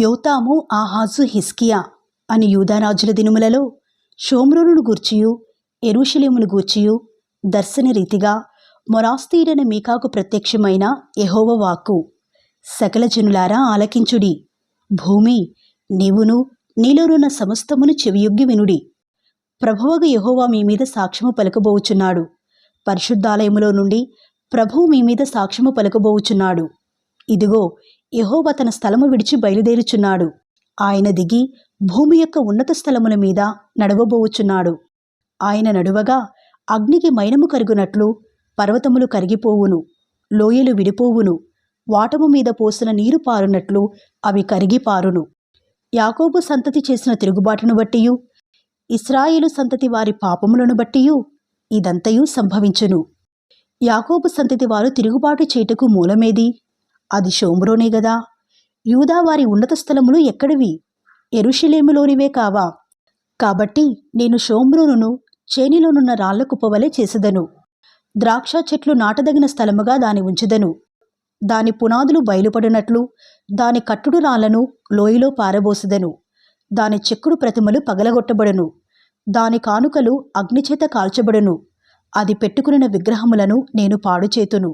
యోతాము, ఆహాజు, హిజ్కియా అని యూదారాజుల దినములలో షోమ్రోనును గూర్చియు యెరూషలేమును గూర్చియు దర్శన రీతిగా మొరాస్తీయుడైన మీకాకు ప్రత్యక్షమైన యెహోవా వాక్కు. సకల జనులారా ఆలకించుడి. భూమి నీవును నీలోనున్న సమస్తమును చెవియొగ్గి వినుడి. ప్రభువగు యెహోవా మీ మీద సాక్ష్యము పలకబోవుచున్నాడు. పరిశుద్ధాలయములో నుండి ప్రభువు మీ మీద సాక్ష్యము పలకబోవుచున్నాడు. ఇదిగో, యెహోవా తన స్థలము విడిచి బయలుదేరుచున్నాడు. ఆయన దిగి భూమి యొక్క ఉన్నత స్థలముల మీద నడవబోవుచున్నాడు. ఆయన నడువగా అగ్నికి మైనము కరుగునట్లు పర్వతములు కరిగిపోవును, లోయలు విడిపోవును, వాటము మీద పోసిన నీరు పారునట్లు అవి కరిగి పారును. యాకోబు సంతతి చేసిన తిరుగుబాటును బట్టియు ఇశ్రాయేలు సంతతి వారి పాపములను బట్టియు ఇదంతయు సంభవించును. యాకోబు సంతతి వారు తిరుగుబాటు చేయుటకు మూలమేది? అది షోమ్రోనే గదా. యూదా వారి ఉన్నత స్థలములు ఎక్కడివి? యెరూషలేములోనివే కావా? కాబట్టి నేను షోమ్రోనును చేనిలోనున్న రాళ్ల కుప్పవలె చేసెదను. ద్రాక్ష చెట్లు నాటదగిన స్థలముగా దాని ఉంచెదను. దాని పునాదులు బయలుపడినట్లు దాని కట్టుడు రాళ్లను లోయలో పారబోసెదను. దాని చెక్కుడు ప్రతిమలు పగలగొట్టబడును. దాని కానుకలు అగ్నిచేత కాల్చబడును. అది పెట్టుకున్న విగ్రహములను నేను పాడుచేతును.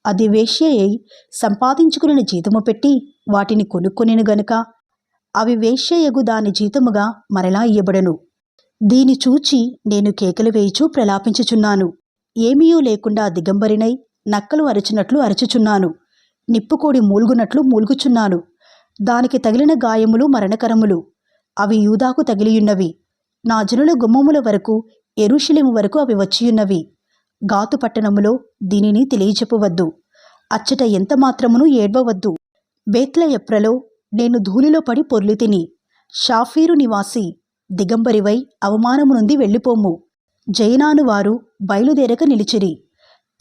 అది వేశ్య అయి సంపాదించుకుని జీతము పెట్టి వాటిని కొనుక్కొనెను గనుక అవి వేశ్యయగు దాని జీతముగా మరలా ఇయ్యబడను. దీని చూచి నేను కేకలు వేయిచూ ప్రలాపించుచున్నాను. ఏమీయూ లేకుండా దిగంబరినై నక్కలు అరచునట్లు అరచుచున్నాను. నిప్పుకోడి మూల్గునట్లు మూల్గుచున్నాను. దానికి తగిలిన గాయములు మరణకరములు. అవి యూదాకు తగిలియున్నవి. నా జనుల గుమ్మముల వరకు యెరూషలేము వరకు అవి వచ్చియున్నవి. గాతు పట్టణములో దీనిని తెలియచెప్పవద్దు. అచ్చట ఎంత మాత్రమును ఏడ్వవద్దు. బేత్లయెప్రలో నేను ధూళిలో పడి పొర్లితిని. షాఫీరు నివాసి దిగంబరివై అవమానము నుండి వెళ్ళిపోము. జయనాను వారు బయలుదేరక నిలిచిరి.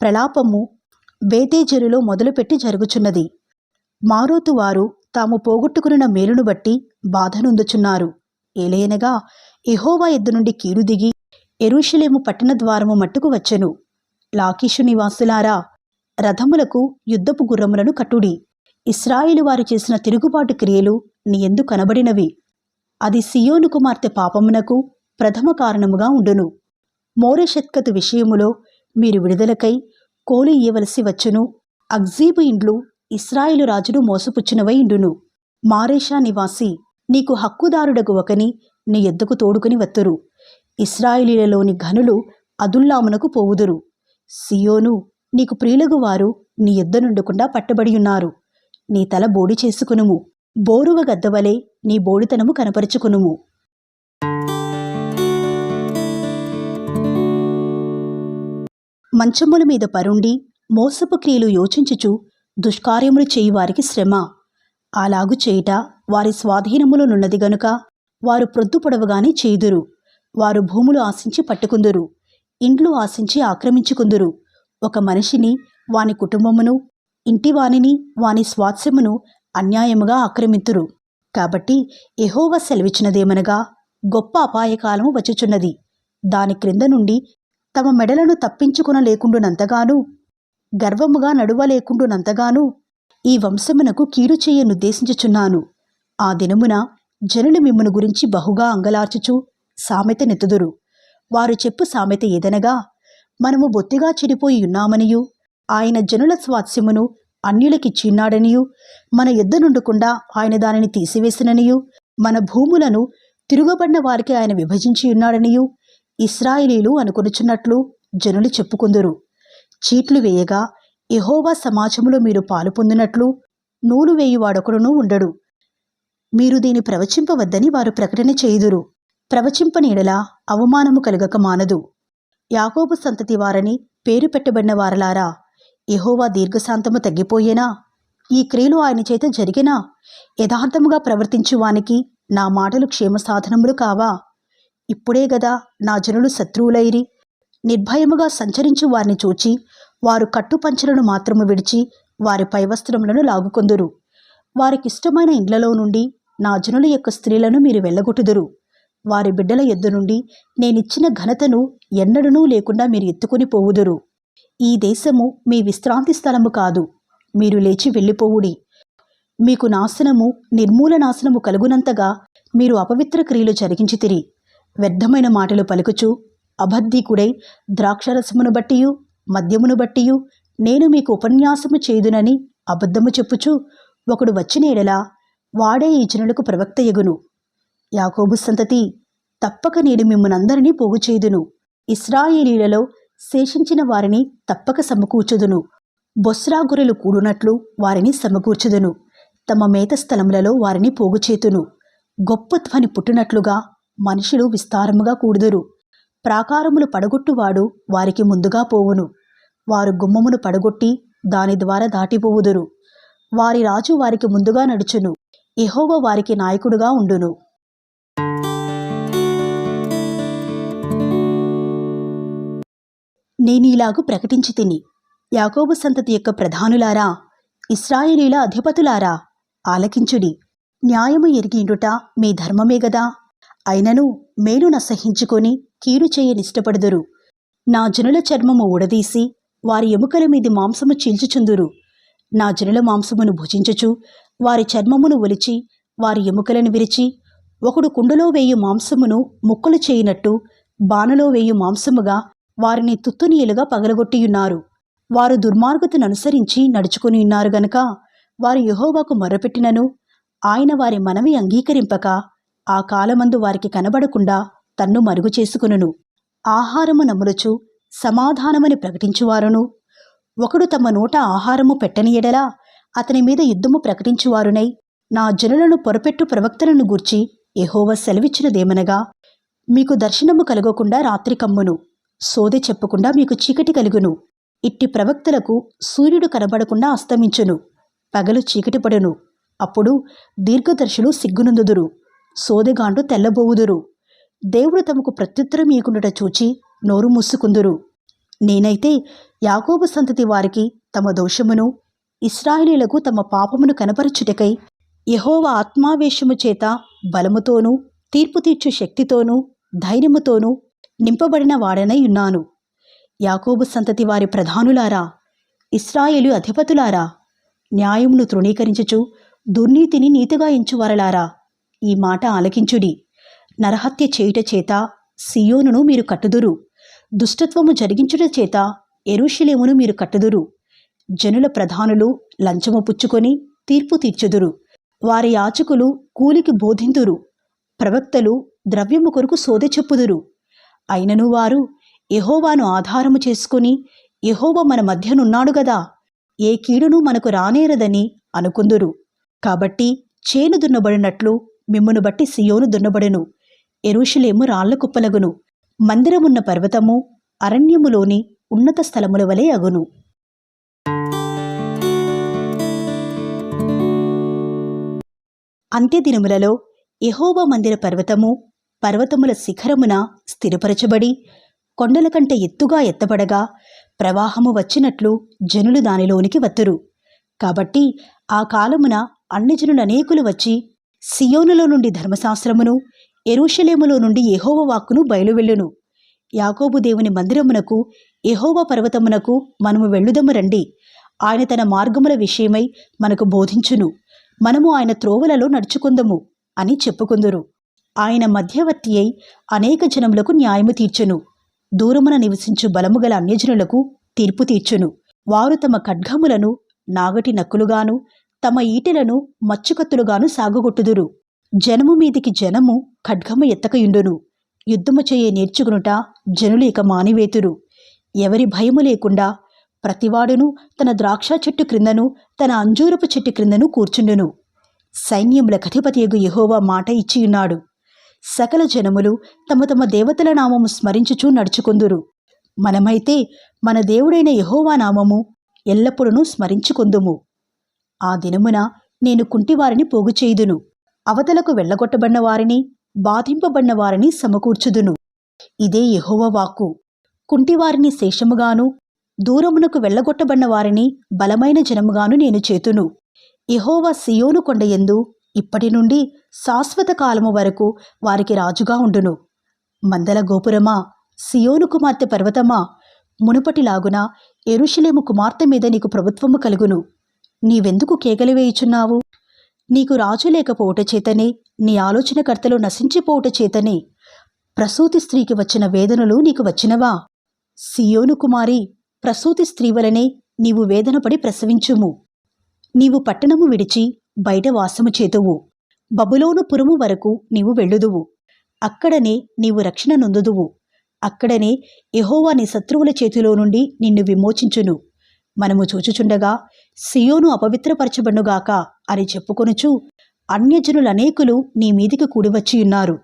ప్రలాపము బేతేజెరులో మొదలుపెట్టి జరుగుచున్నది. మారోతు వారు తాము పోగొట్టుకున్న మేలును బట్టి బాధనుందుచున్నారు. ఏలయనగా యెహోవా ఎద్దు నుండి కీడు దిగి యెరూషలేము పట్టణ ద్వారము మట్టుకు వచ్చెను. లాకీషు నివాసులారా, రథములకు యుద్ధపు గుర్రములను కట్టుడి. ఇశ్రాయేలు వారు చేసిన తిరుగుబాటు క్రియలు నీ యందు కనబడినవి. అది సియోను కుమార్తె పాపమునకు ప్రథమ కారణముగా ఉండును. మోరెషెత్కతు విషయములో మీరు విడుదలకై కోలు ఇయ్యవలసి వచ్చును. అగ్జీబు ఇండ్లు ఇశ్రాయేలు రాజును మోసపుచ్చినవై ఇండును. మారేషా నివాసి, నీకు హక్కుదారుడగు ఒకని నీ ఎద్దుకు తోడుకుని వత్తురు. ఇశ్రాయేలీలలోని ఘనులు అదుల్లామునకు పోవుదురు. సియోను, నీకు ప్రియులగు వారు నీ యొద్ద నుండకుండా పట్టబడియున్నారు. నీ తల బోడి చేసుకునుము. బోరువ గద్దవలే నీ బోడితనము కనపరుచుకునుము. మంచముల మీద పరుండి మోసపు క్రియలు యోచించుచు దుష్కార్యములు చేయువారికి శ్రమ. అలాగు చేయుట వారి స్వాధీనములోనున్నది గనుక వారు ప్రొద్దు పొడవగానే చేయుదురు. వారు భూములు ఆశించి పట్టుకుందురు, ఇండ్లు ఆశించి ఆక్రమించుకుందురు. ఒక మనిషిని, వాని కుటుంబమును, ఇంటివానిని, వాని స్వాస్థ్యమును అన్యాయముగా ఆక్రమింతురు. కాబట్టి యెహోవా సెలవిచ్చినదేమనగా, గొప్ప అపాయకాలము వచ్చుచున్నది. దాని క్రింద నుండి తమ మెడలను తప్పించుకొనలేకుండునంతగాను, గర్వముగా నడువలేకుండునంతగాను ఈ వంశమునకు కీడు చేయనుద్దేశించుచున్నాను. ఆ దినమున జనులు మిమ్మును గురించి బహుగా అంగలార్చుచు సామెత నెత్తుదురు. వారు చెప్పు సామెత ఏదనగా, మనము బొత్తిగా చెడిపోయి ఉన్నామనియు, ఆయన జనుల స్వాస్యమును అన్యులకిచ్చియున్నాడనియు, మన యొద్ద నుండకుండా ఆయన దానిని తీసివేసిననియు, మన భూములను తిరుగబడిన వారికి ఆయన విభజించియున్నాడనియు ఇశ్రాయేలీలు అనుకొనుచున్నట్లు జనులు చెప్పుకుందురు. చీట్లు వేయగా యెహోవా సమాజములో మీరు పాలు పొందినట్లు నూలు వేయువాడొకడునూ ఉండడు. మీరు దీని ప్రవచింపవద్దని వారు ప్రకటన చేయుదురు. ప్రవచింపని ఎడల అవమానము కలుగక మానదు. యాకోబు సంతతి వారని పేరు పెట్టబడిన వారలారా, యెహోవా దీర్ఘశాంతము తగ్గిపోయేనా? ఈ క్రియలు ఆయన చేత జరిగినా? యథార్థముగా ప్రవర్తించువానికి నా మాటలు క్షేమసాధనములు కావా? ఇప్పుడే గదా నా జనులు శత్రువులైరి. నిర్భయముగా సంచరించు వారిని చూచి వారు కట్టుపంచలను మాత్రము విడిచి వారి పైవస్త్రములను లాగుకొందురు. వారికిష్టమైన ఇండ్లలో నుండి నా జనుల యొక్క స్త్రీలను మీరు వెళ్ళగొట్టుదురు. వారి బిడ్డల యొద్ద నుండి నేనిచ్చిన ఘనతను ఎన్నడనూ లేకుండా మీరు ఎత్తుకుని పోవుదురు. ఈ దేశము మీ విశ్రాంతి స్థలము కాదు. మీరు లేచి వెళ్ళిపోవుడి. మీకు నాశనము నిర్మూలనాశనము కలుగునంతగా మీరు అపవిత్ర క్రియలు జరిగించితిరి. వ్యర్థమైన మాటలు పలుకుచు అబద్ధీకుడై ద్రాక్షరసమును బట్టియు మద్యమును బట్టియు నేను మీకు ఉపన్యాసము చేయుదునని అబద్ధము చెప్పుచు ఒకడు వచ్చిన ఎడల వాడే ఈ జనులకు ప్రవక్త యగును. యాకోబు సంతతి, తప్పక నేను మిమ్మునందరినీ పోగు చేయుదును. ఇశ్రాయేలీయులలో శేషించిన వారిని తప్పక సమకూర్చుదును. బొస్రా గొర్రెలు కూడునట్లు వారిని సమకూర్చుదును. తమ మేత స్థలములలో వారిని పోగుచేతును. గొప్ప ధ్వని పుట్టినట్లుగా మనుషులు విస్తారముగా కూడుదురు. ప్రాకారములు పడగొట్టువాడు వారికి ముందుగా పోవును. వారు గుమ్మమును పడగొట్టి దాని ద్వారా దాటిపోవుదురు. వారి రాజు వారికి ముందుగా నడుచును. యెహోవా వారికి నాయకుడుగా ఉండును. నేనీలాగు ప్రకటించి తిని, యాకోబు సంతతి యొక్క ప్రధానులారా, ఇశ్రాయేలీల అధిపతులారా, ఆలకించుడి. న్యాయము ఎరిగిండుట మీ ధర్మమే గదా. అయినను మేలు నసహించుకొని కీడు చేయనిష్టపడుదురు. నా జనుల చర్మము ఊడదీసి వారి ఎముకల మీది మాంసము చీల్చుచుందురు. నా జనుల మాంసమును భుజించుచు వారి చర్మమును ఒలిచి వారి ఎముకలను విరిచి, ఒకడు కుండలో వేయు మాంసమును ముక్కలు చేయినట్టు బాణలో వేయు మాంసముగా వారిని తుత్తునీయులుగా పగలగొట్టియున్నారు. వారు దుర్మార్గతను అనుసరించి నడుచుకుని ఉన్నారు గనుక వారు యెహోవాకు మొర్రపెట్టినను ఆయన వారి మనవి అంగీకరింపక ఆ కాలమందు వారికి కనబడకుండా తన్ను మరుగు చేసుకునును. ఆహారము నములుచు సమాధానమని ప్రకటించువారును, ఒకడు తమ నోట ఆహారము పెట్టని ఎడల అతని మీద యుద్ధము ప్రకటించువారునై నా జనులను పొరపెట్టు ప్రవక్తలను గూర్చి యెహోవా సెలవిచ్చినదేమనగా, మీకు దర్శనము కలగకుండా రాత్రి కమ్మును, సోదె చెప్పకుండా మీకు చీకటి కలుగును. ఇట్టి ప్రవక్తలకు సూర్యుడు కనబడకుండా అస్తమించును, పగలు చీకటి పడును. అప్పుడు దీర్ఘదర్శులు సిగ్గునందుదురు, సోదెగాండ్లు తెల్లబోవుదురు. దేవుడు తమకు ప్రత్యుత్తరం ఇయ్యకుండుట చూచి నోరు మూసుకుందురు. నేనైతే యాకోబు సంతతి వారికి తమ దోషమును, ఇశ్రాయేలీయులకు తమ పాపమును కనపరచుటకై యెహోవా ఆత్మావేశము చేత బలముతోనూ తీర్పు తీర్చు శక్తితోనూ ధైర్యముతోనూ నింపబడిన వాడనై ఉన్నాను. యాకోబు సంతతి వారి ప్రధానులారా, ఇశ్రాయేలు అధిపతులారా, న్యాయమును తృణీకరించుచు దుర్నీతిని నీతిగా ఎంచువారలారా, ఈ మాట ఆలకించుడి. నరహత్య చేయుట చేత సియోనును మీరు కట్టుదురు. దుష్టత్వము జరిగించుట చేత యెరూషలేమును మీరు కట్టుదురు. జనుల ప్రధానులు లంచము పుచ్చుకొని తీర్పు తీర్చుదురు. వారి యాజకులు కూలికి బోధింతురు. ప్రవక్తలు ద్రవ్యము కొరకు సోదె చెప్పుదురు. అయినను వారు యెహోవాను ఆధారము చేసుకుని, యెహోవా మన మధ్యనున్నాడు గదా, ఏ కీడును మనకు రానేరదని అనుకుందురు. కాబట్టి చేను దున్నబడినట్లు మిమ్మును బట్టి సియోను దున్నబడును, యెరూషలేము రాళ్ల కుప్పలగును, మందిరమున్న పర్వతము అరణ్యములోని ఉన్నత స్థలముల వలె అగును. అంత్యదినములలో యెహోవా మందిర పర్వతము పర్వతముల శిఖరమున స్థిరపరచబడి కొండల కంటే ఎత్తుగా ఎత్తబడగా ప్రవాహము వచ్చినట్లు జనులు దానిలోనికి వత్తురు. కాబట్టి ఆ కాలమున అన్ని జనులు అనేకులు వచ్చి సియోనులో నుండి ధర్మశాస్త్రమును, యెరూషలేములో నుండి యెహోవా వాక్కును బయలువెళ్ళును. యాకోబు దేవుని మందిరమునకు, యెహోవా పర్వతమునకు మనము వెళ్ళుదము రండి. ఆయన తన మార్గముల విషయమై మనకు బోధించును. మనము ఆయన త్రోవలలో నడుచుకుందము అని చెప్పుకుందురు. ఆయన మధ్యవర్తి అయి అనేక జనములకు న్యాయము తీర్చును. దూరమున నివసించు బలము గల అన్యజనులకు తీర్పు తీర్చును. వారు తమ ఖడ్గములను నాగటి నక్కులుగాను తమ ఈటెలను మచ్చుకత్తులుగాను సాగుగొట్టుదురు. జనము మీదికి జనము ఖడ్గము ఎత్తకయుండును. యుద్ధము చేయ నేర్చుకునుట జనులు ఇక మానివేతురు. ఎవరి భయము లేకుండా ప్రతివాడును తన ద్రాక్ష చెట్టు క్రిందను తన అంజూరపు చెట్టు క్రిందను కూర్చుండును. సైన్యములకు అధిపతియగు యెహోవా మాట ఇచ్చియున్నాడు. సకల జనములు తమ తమ దేవతల నామము స్మరించుచూ నడుచుకొందురు. మనమైతే మన దేవుడైన యెహోవా నామము ఎల్లప్పుడూ స్మరించుకొందుము. ఆ దినమున నేను కుంటివారిని పోగుచేయుదును, అవతలకు వెళ్ళగొట్టబడిన వారిని, బాధింపబడిన వారిని సమకూర్చుదును. ఇదే యెహోవా వాక్కు. కుంటివారిని శేషముగాను, దూరమునకు వెళ్ళగొట్టబడిన వారిని బలమైన జనముగాను నేను చేతును. యెహోవా సియోను కొండయందు ఇప్పటి నుండి శాశ్వత కాలము వరకు వారికి రాజుగా ఉండును. మందల గోపురమా, సియోను కుమార్తె పర్వతమా, మునుపటిలాగున యెరూషలేము కుమార్తె మీద నీకు ప్రభుత్వము కలుగును. నీవెందుకు కేకలు వేయుచున్నావు? నీకు రాజు లేకపోవుట చేతనే, నీ ఆలోచనకర్తలు నశించిపోవుట చేతనే ప్రసూతి స్త్రీకి వచ్చిన వేదనలు నీకు వచ్చినవా? సియోను కుమారి, ప్రసూతి స్త్రీ వలనే నీవు వేదనపడి ప్రసవించుము. నీవు పట్టణము విడిచి బయట వాసము చేతువు. బబులోను పురము వరకు నీవు వెళ్ళుదువు. అక్కడనే నీవు రక్షణ నొందుదువు. అక్కడనే యెహోవా నీ శత్రువుల చేతిలో నుండి నిన్ను విమోచించును. మనము చూచుచుండగా సియోను అపవిత్రపరచబడుగాక అని చెప్పుకొనుచు అన్యజనులనేకులు నీ మీదికి కూడివచ్చియున్నారు.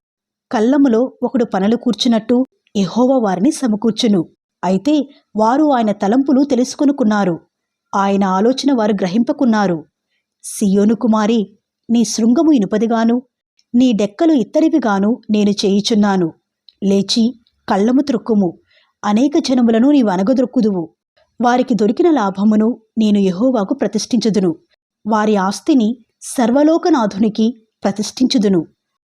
కళ్ళములో ఒకడు పనలు కూర్చున్నట్టు యెహోవా వారిని సమకూర్చును. అయితే వారు ఆయన తలంపులు తెలుసుకొనుకున్నారు. ఆయన ఆలోచన వారు గ్రహింపకున్నారు. సియోను కుమారి, నీ శృంగము ఇనుపదిగాను, నీ డెక్కలు ఇత్తడివిగాను నేను చేయుచున్నాను. లేచి కళ్ళము త్రొక్కుము. అనేక జనములను నీవు అనగదొక్కుదువు. వారికి దొరికిన లాభమును నేను యెహోవాకు ప్రతిష్ఠించుదును. వారి ఆస్తిని సర్వలోకనాథునికి ప్రతిష్ఠించుదును.